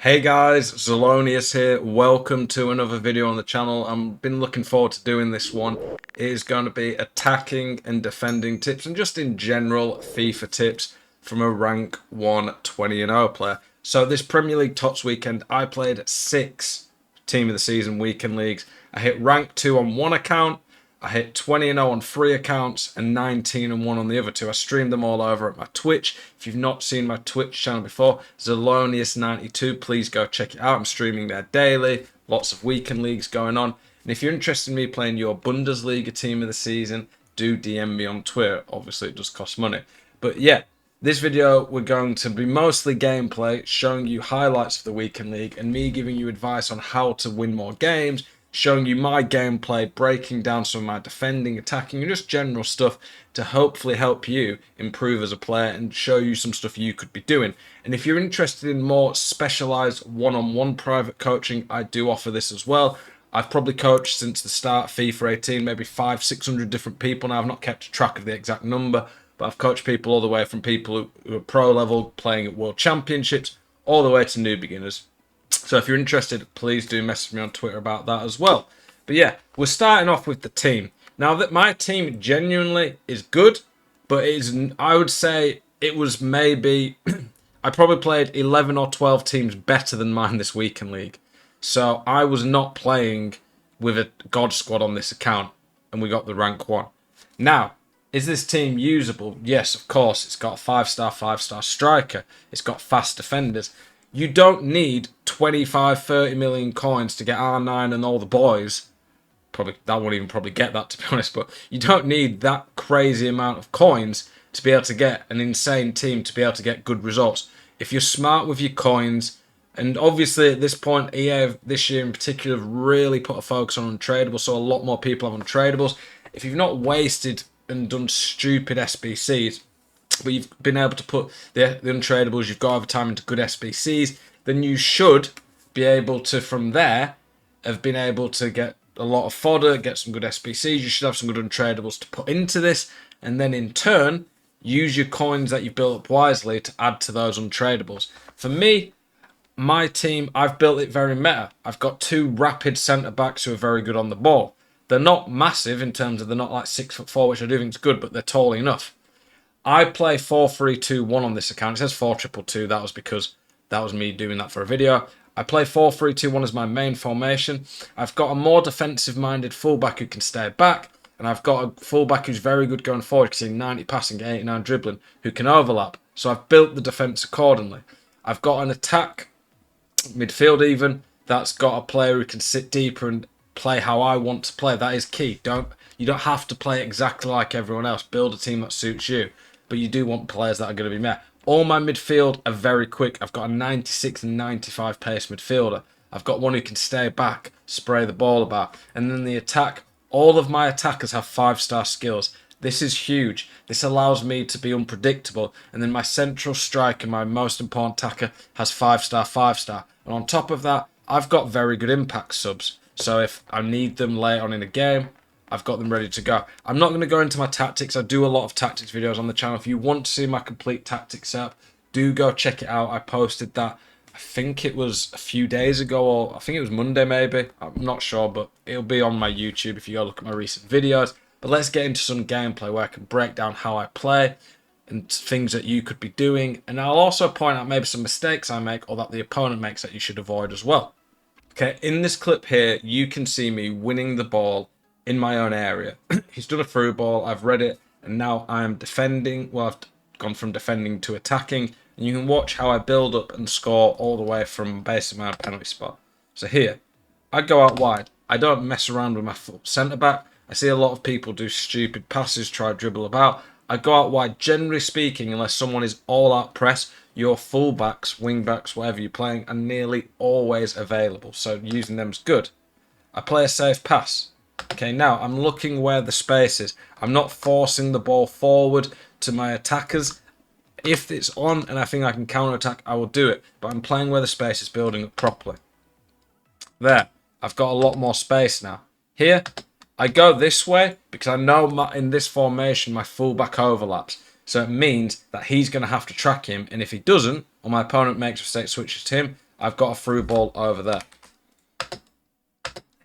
Hey guys, Zelonius here. Welcome to another video on the channel. I've been looking forward to doing this one. It is going to be attacking and defending tips and just in general FIFA tips from a rank 1 20-0 player. So this Premier League TOTS weekend, I played 6 team of the season weekend leagues. I hit rank 2 on one account. I hit 20-0 on 3 accounts and 19-1 on the other 2. I streamed them all over at my Twitch. If you've not seen my Twitch channel before, Zelonius92, please go check it out. I'm streaming there daily. Lots of weekend leagues going on. And if you're interested in me playing your Bundesliga team of the season, do DM me on Twitter. Obviously, it does cost money. But yeah, this video, we're going to be mostly gameplay, showing you highlights of the weekend league and me giving you advice on how to win more games, showing you my gameplay, breaking down some of my defending, attacking, and just general stuff to hopefully help you improve as a player and show you some stuff you could be doing. And if you're interested in more specialized one-on-one private coaching, I do offer this as well. I've probably coached since the start of FIFA 18, maybe 500-600 different people now. I've not kept track of the exact number, but I've coached people all the way from people who are pro level playing at world championships all the way to new beginners. So if you're interested, please do message me on Twitter about that as well. But yeah, we're starting off with the team. Now that my team genuinely is good, but it is, I would say it was maybe, I probably played 11 or 12 teams better than mine this weekend league. So I was not playing with a God squad on this account, and we got the rank 1. Now, is this team usable? Yes, of course. It's got a 5-star striker. It's got fast defenders. You don't need 25-30 million coins to get R9 and all the boys. Probably that won't even probably get that, to be honest, but you don't need that crazy amount of coins to be able to get an insane team, to be able to get good results. If you're smart with your coins, and obviously at this point EA this year in particular have really put a focus on untradables, so a lot more people have untradables. If you've not wasted and done stupid SBCs, but you've been able to put the untradables you've got over time into good SBCs, then you should be able to, from there, have been able to get a lot of fodder, get some good SBCs. You should have some good untradables to put into this, and then in turn, use your coins that you've built up wisely to add to those untradables. For me, my team, I've built it very meta. I've got 2 rapid centre-backs who are very good on the ball. They're not massive in terms of they're not like 6'4", which I do think is good, but they're tall enough. I play 4-3-2-1 on this account. It says 4-2-2. That was because that was me doing that for a video. I play 4-3-2-1 as my main formation. I've got a more defensive-minded fullback who can stay back, and I've got a fullback who's very good going forward, because he's 90 passing, 89 dribbling, who can overlap. So I've built the defence accordingly. I've got an attack midfield even that's got a player who can sit deeper and play how I want to play. That is key. You don't have to play exactly like everyone else. Build a team that suits you. But you do want players that are going to be met. All my midfield are very quick. I've got a 96 and 95 pace midfielder. I've got one who can stay back, spray the ball about. And then the attack, all of my attackers have 5-star skills. This is huge. This allows me to be unpredictable. And then my central striker, my most important attacker, has 5-star, 5-star. And on top of that, I've got very good impact subs. So if I need them late on in a game, I've got them ready to go. I'm not going to go into my tactics. I do a lot of tactics videos on the channel. If you want to see my complete tactics setup, do go check it out. I posted that, I think it was a few days ago, or I think it was Monday maybe. I'm not sure, but it'll be on my YouTube if you go look at my recent videos. But let's get into some gameplay where I can break down how I play and things that you could be doing. And I'll also point out maybe some mistakes I make or that the opponent makes that you should avoid as well. Okay, in this clip here, you can see me winning the ball in my own area. He's done a through ball, I've read it, and now I am defending. Well, I've gone from defending to attacking, and you can watch how I build up and score all the way from basically my penalty spot. So here, I go out wide. I don't mess around with my centre-back. I see a lot of people do stupid passes, try to dribble about. I go out wide, generally speaking, unless someone is all-out press, your full-backs, wing-backs, whatever you're playing, are nearly always available. So using them is good. I play a safe pass. Okay, now I'm looking where the space is. I'm not forcing the ball forward to my attackers. If it's on and I think I can counter-attack, I will do it. But I'm playing where the space is building up properly. There. I've got a lot more space now. Here, I go this way because I know in this formation my fullback overlaps. So it means that he's going to have to track him. And if he doesn't, or my opponent makes a mistake, switches to him, I've got a through ball over there.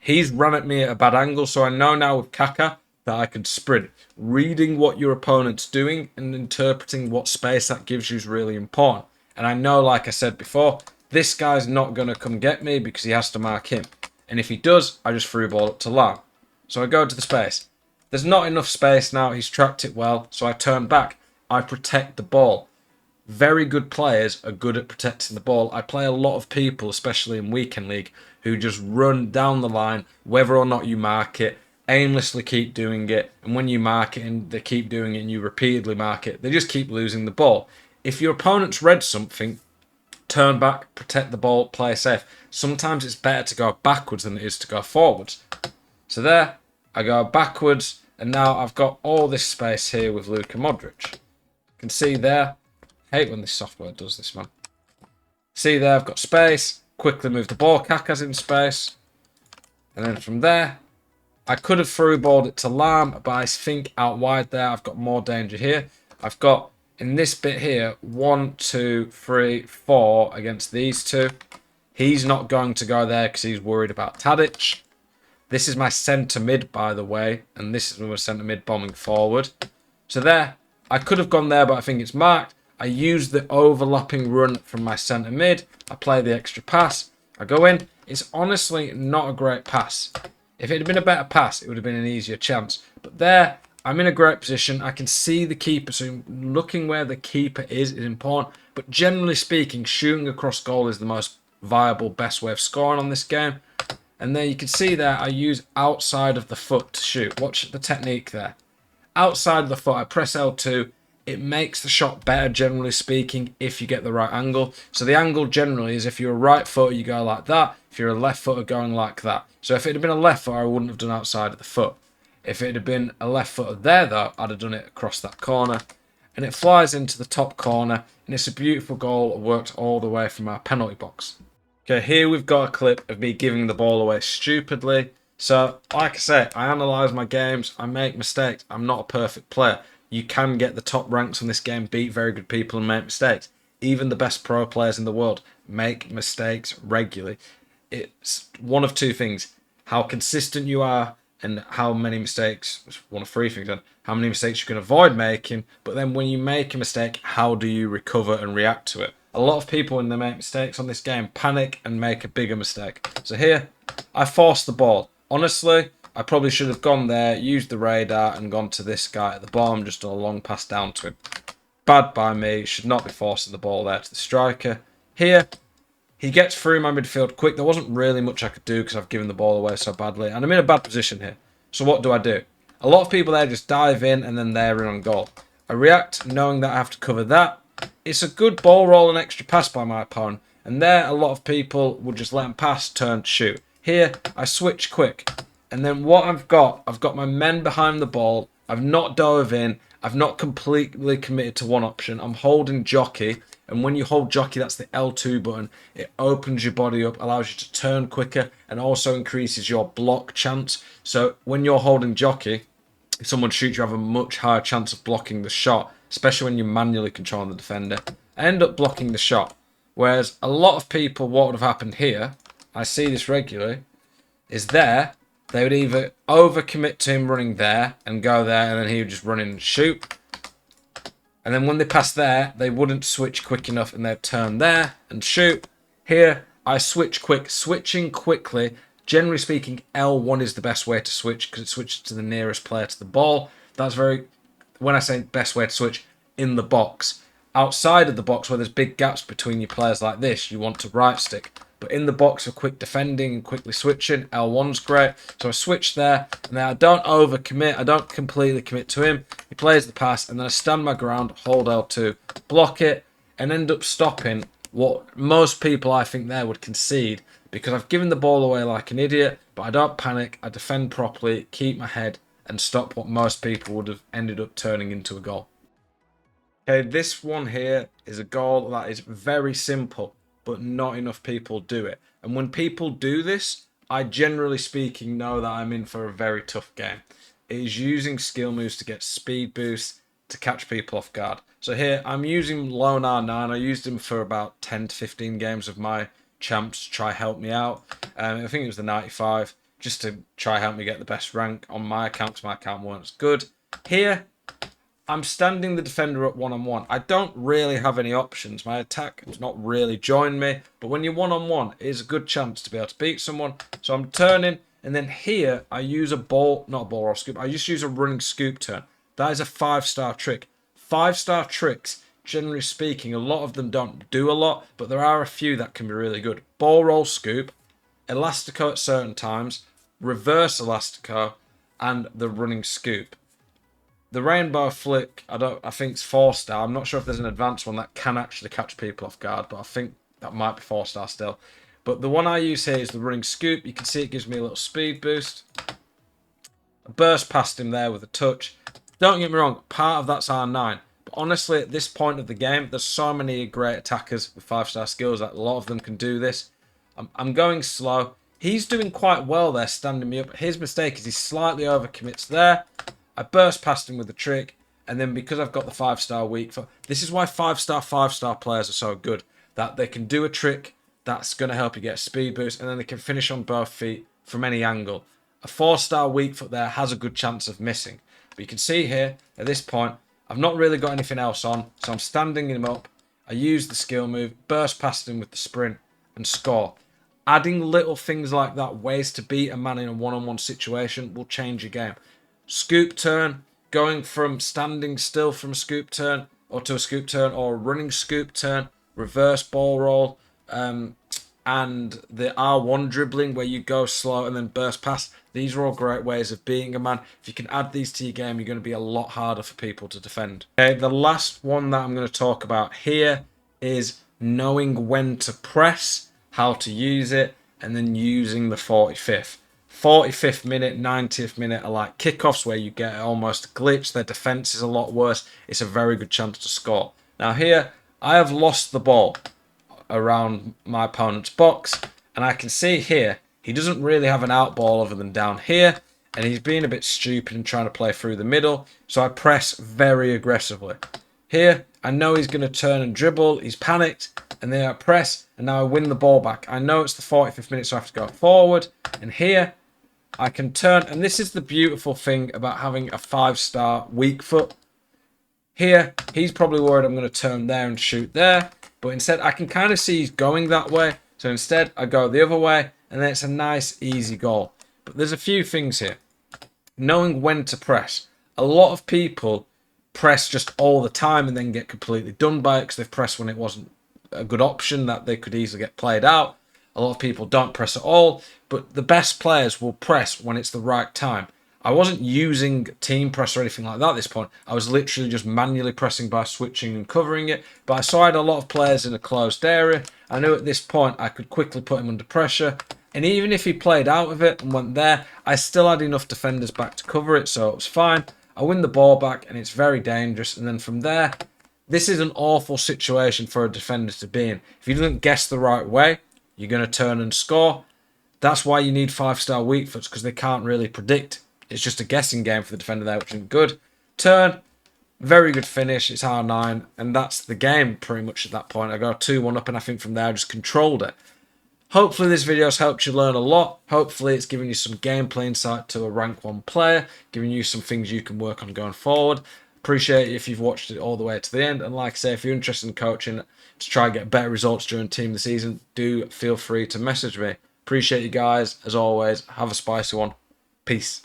He's run at me at a bad angle, so I know now with Kaka that I can sprint. Reading what your opponent's doing and interpreting what space that gives you is really important. And I know, like I said before, this guy's not going to come get me because he has to mark him. And if he does, I just through ball up to Lam. So I go to the space. There's not enough space now. He's tracked it well, so I turn back. I protect the ball. Very good players are good at protecting the ball. I play a lot of people, especially in Weekend League, who just run down the line, whether or not you mark it, aimlessly keep doing it, and when you mark it and they keep doing it and you repeatedly mark it, they just keep losing the ball. If your opponent's read something, turn back, protect the ball, play safe. Sometimes it's better to go backwards than it is to go forwards. So there, I go backwards, and now I've got all this space here with Luka Modric. You can see there, I hate when this software does this, man. See there, I've got space, quickly move the ball, Kaka's in space, and then from there, I could have through balled it to Lam, but I think out wide there, I've got more danger here. I've got, in this bit here, 1, 2, 3, 4 against these two. He's not going to go there because he's worried about Tadic. This is my centre mid, by the way, and this is my centre mid bombing forward. So there, I could have gone there, but I think it's marked. I use the overlapping run from my centre mid. I play the extra pass. I go in. It's honestly not a great pass. If it had been a better pass, it would have been an easier chance. But there, I'm in a great position. I can see the keeper, so looking where the keeper is important. But generally speaking, shooting across goal is the most viable, best way of scoring on this game. And there you can see there, I use outside of the foot to shoot. Watch the technique there. Outside of the foot, I press L2. It makes the shot better, generally speaking, if you get the right angle. So the angle generally is if you're a right footer, you go like that. If you're a left footer, going like that. So if it had been a left footer, I wouldn't have done outside of the foot. If it had been a left footer there, though, I'd have done it across that corner. And it flies into the top corner. And it's a beautiful goal. It worked all the way from our penalty box. Okay, here we've got a clip of me giving the ball away stupidly. So, like I say, I analyse my games. I make mistakes. I'm not a perfect player. You can get the top ranks on this game, beat very good people and make mistakes. Even the best pro players in the world make mistakes regularly. It's one of two things. How consistent you are and how many mistakes, one of three things, how many mistakes you can avoid making. But then when you make a mistake, how do you recover and react to it? A lot of people, when they make mistakes on this game, panic and make a bigger mistake. So here, I forced the ball. Honestly, I probably should have gone there, used the radar, and gone to this guy at the bottom, just done a long pass down to him. Bad by me, should not be forcing the ball there to the striker. Here, he gets through my midfield quick. There wasn't really much I could do because I've given the ball away so badly, and I'm in a bad position here. So what do? A lot of people there just dive in, and then they're in on goal. I react, knowing that I have to cover that. It's a good ball roll and extra pass by my opponent, and there a lot of people would just let him pass, turn, shoot. Here, I switch quick. And then what I've got my men behind the ball. I've not dove in. I've not completely committed to one option. I'm holding jockey. And when you hold jockey, that's the L2 button. It opens your body up, allows you to turn quicker, and also increases your block chance. So when you're holding jockey, if someone shoots, you have a much higher chance of blocking the shot, especially when you're manually controlling the defender. I end up blocking the shot. Whereas a lot of people, what would have happened here, I see this regularly, is there, they would either overcommit to him running there and go there, and then he would just run in and shoot. And then when they pass there, they wouldn't switch quick enough and they'd turn there and shoot. Here, I switch quick. Switching quickly, generally speaking, L1 is the best way to switch because it switches to the nearest player to the ball. That's very, when I say best way to switch, in the box. Outside of the box where there's big gaps between your players like this, you want to right stick. But in the box for quick defending and quickly switching, L1's great. So I switch there, and then I don't overcommit. I don't completely commit to him. He plays the pass, and then I stand my ground, hold L2, block it, and end up stopping what most people I think there would concede because I've given the ball away like an idiot, but I don't panic. I defend properly, keep my head, and stop what most people would have ended up turning into a goal. Okay, this one here is a goal that is very simple, but not enough people do it. And when people do this, I generally speaking know that I'm in for a very tough game. It is using skill moves to get speed boosts to catch people off guard. So here, I'm using Lone R9. I used him for about 10 to 15 games of my Champs to try help me out. I think it was the 95, just to try help me get the best rank on my account, because my account wasn't as good. Here, I'm standing the defender up one-on-one. I don't really have any options. My attack has not really joined me. But when you're one-on-one, it is a good chance to be able to beat someone. So I'm turning, and then here I use a ball, not a ball or a scoop. I just use a running scoop turn. That is a 5-star trick. 5-star tricks, generally speaking, a lot of them don't do a lot, but there are a few that can be really good. Ball roll scoop, elastico at certain times, reverse elastico, and the running scoop. The rainbow flick, I think it's 4-star. I'm not sure if there's an advanced one that can actually catch people off guard, but I think that might be 4-star still. But the one I use here is the running scoop. You can see it gives me a little speed boost. I burst past him there with a touch. Don't get me wrong, part of that's R9. But honestly, at this point of the game, there's so many great attackers with 5-star skills that a lot of them can do this. I'm going slow. He's doing quite well there, standing me up. His mistake is he slightly overcommits there. I burst past him with the trick, and then because I've got the 5-star weak foot, this is why 5-star players are so good, that they can do a trick that's going to help you get a speed boost, and then they can finish on both feet from any angle. A 4-star weak foot there has a good chance of missing. But you can see here, at this point, I've not really got anything else on, so I'm standing him up. I use the skill move, burst past him with the sprint, and score. Adding little things like that, ways to beat a man in a one-on-one situation, will change your game. Scoop turn, going from standing still from a scoop turn or to a scoop turn, or a running scoop turn, reverse ball roll, and the R1 dribbling where you go slow and then burst past. These are all great ways of beating a man. If you can add these to your game, you're going to be a lot harder for people to defend. Okay, the last one that I'm going to talk about here is knowing when to press, how to use it, and then using the 45th. 45th minute, 90th minute are like kickoffs where you get almost a glitch. Their defense is a lot worse. It's a very good chance to score. Now here, I have lost the ball around my opponent's box, and I can see here, he doesn't really have an out ball other than down here, and he's being a bit stupid and trying to play through the middle, so I press very aggressively. Here, I know he's going to turn and dribble. He's panicked, and then I press, and now I win the ball back. I know it's the 45th minute, so I have to go forward, and here, I can turn, and this is the beautiful thing about having a 5-star weak foot. Here, he's probably worried I'm going to turn there and shoot there, but instead I can kind of see he's going that way, so instead I go the other way, and then it's a nice, easy goal. But there's a few things here. Knowing when to press. A lot of people press just all the time and then get completely done by it because they've pressed when it wasn't a good option that they could easily get played out. A lot of people don't press at all, but the best players will press when it's the right time. I wasn't using team press or anything like that at this point. I was literally just manually pressing by switching and covering it. But I saw I had a lot of players in a closed area. I knew at this point I could quickly put him under pressure. And even if he played out of it and went there, I still had enough defenders back to cover it, so it was fine. I win the ball back, and it's very dangerous. And then from there, this is an awful situation for a defender to be in. If he doesn't guess the right way, you're going to turn and score. That's why you need 5-star weak foots, because they can't really predict. It's just a guessing game for the defender there, which is good. Turn, very good finish. It's R9, and that's the game pretty much at that point. I go 2-1 up, and I think from there I just controlled it. Hopefully this video has helped you learn a lot. Hopefully it's given you some gameplay insight to a rank 1 player, giving you some things you can work on going forward. Appreciate it if you've watched it all the way to the end. And like I say, if you're interested in coaching to try and get better results during team of the season, do feel free to message me. Appreciate you guys. As always, have a spicy one. Peace.